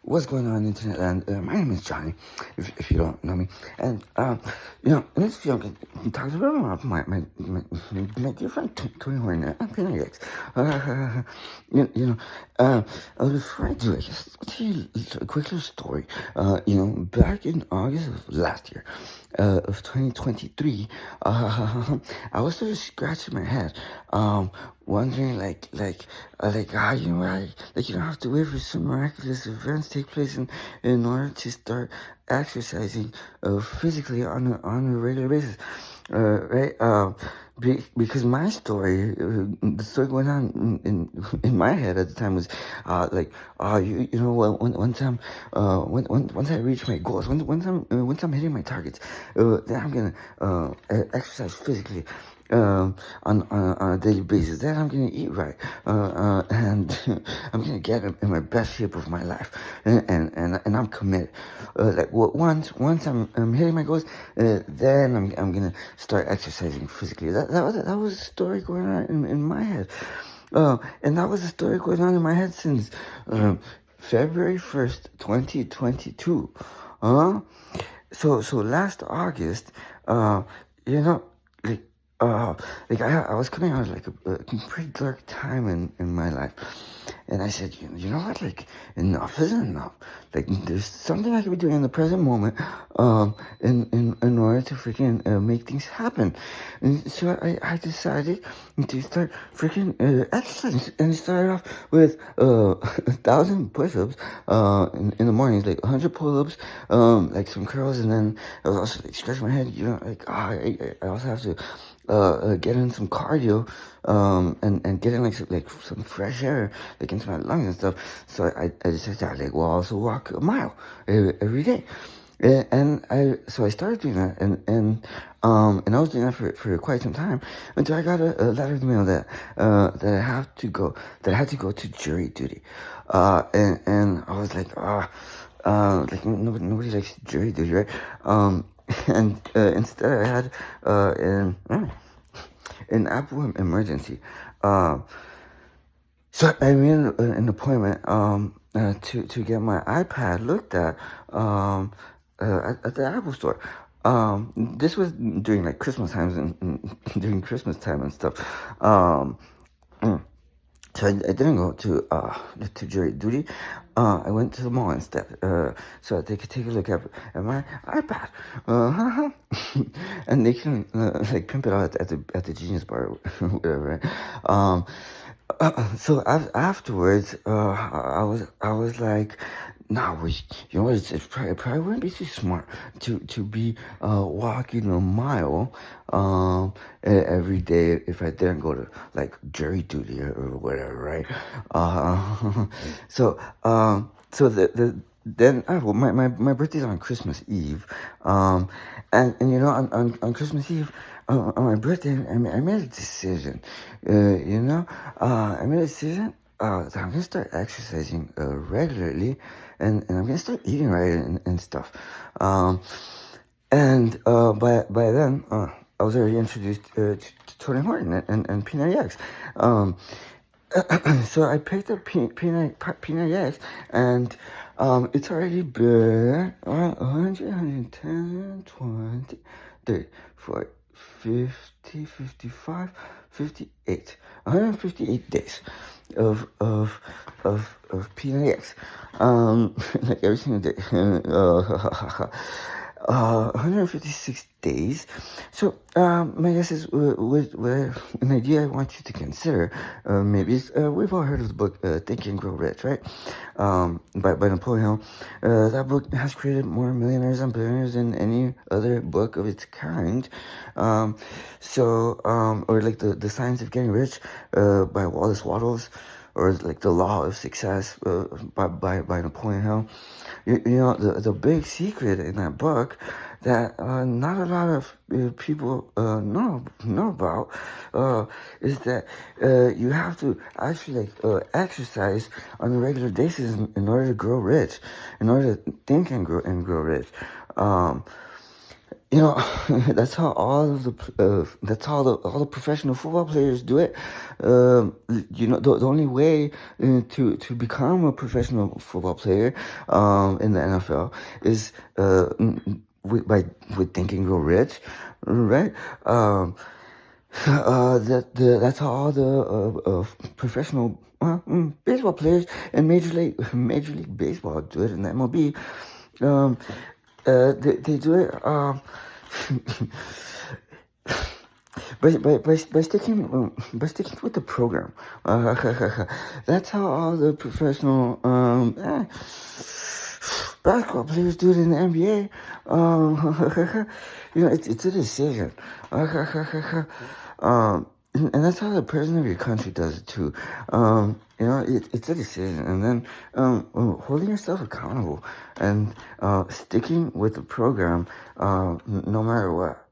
What's going on, internet land? My name is Johnny, if you don't know me. And, in this video, I'm going to talk about my dear friend, Tony Horner. I'm Peter X. I was referring to, I'll tell you a quick little story. Back in August of last year, of 2023, I was sort of scratching my head, wondering, you don't have to wait for some miraculous events take place in order to start exercising physically on a regular basis, right? Because my story, the story going on in my head at the time was one time, once I reach my goals, once I'm hitting my targets, then I'm gonna exercise physically on a daily basis. Then I'm gonna eat right, and I'm gonna get in my best shape of my life, and I'm committed. Once I'm hitting my goals, then I'm gonna start exercising physically. That was a story going on in my head, and that was a story going on in my head since February 1st, 2022. So last August, I was coming out of a pretty dark time in my life, and I said, you know what, enough is enough. There's something I could be doing in the present moment, in order to freaking make things happen. And so I decided to start freaking exercising, and it started off with 1,000 push-ups in the mornings, 100 pull-ups, some curls, and then I was also scratching my head. I also have to get in some cardio, and get in some fresh air into my lungs and stuff. So I decided to also walk a mile every day. So I started doing that, and I was doing that for quite some time until I got a letter in the mail that I had to go to jury duty, and I was nobody likes jury duty, right? And instead I had an Apple emergency. So I made an appointment to get my iPad looked at the Apple store. This was during Christmas times and during Christmas time and stuff. So I didn't go to jury duty. I went to the mall instead, so that they could take a look at my iPad, and they can pimp it out at the Genius Bar or whatever. Right? So afterwards, I was like, nah, you know what? It probably wouldn't be too smart to be walking a mile every day if I didn't go to jury duty or whatever, right? My birthday's on Christmas Eve, and on Christmas Eve, on my birthday, I made a decision. I made a decision that I'm gonna start exercising regularly, and I'm gonna start eating right and stuff. By then, I was already introduced to Tony Horton and Peanut X. So I picked up Peanut X, and it's already been 100, 110, 20, 30, 40, 50, 55, 58, 158 days of Peanut X, every single day. 156 days. So, my guess is, an idea I want you to consider, maybe is, we've all heard of the book, Think and Grow Rich, right? By Napoleon Hill. That book has created more millionaires and billionaires than any other book of its kind. Or The Science of Getting Rich, by Wallace Wattles, or The Law of Success, by Napoleon Hill. The big secret in that book that not a lot of people know about is that you have to actually exercise on a regular basis in order to grow rich, in order to think and grow rich. you know, that's how all the professional football players do it. You know, the only way to become a professional football player in the NFL is with thinking real rich, right? That's how all the professional baseball players in Major League Baseball do it in the MLB. They do it by sticking with the program. That's how all the professional basketball players do it in the NBA. You know, it's a decision. And that's how the president of your country does it too. You know, it's a decision, and then holding yourself accountable and sticking with the program, no matter what.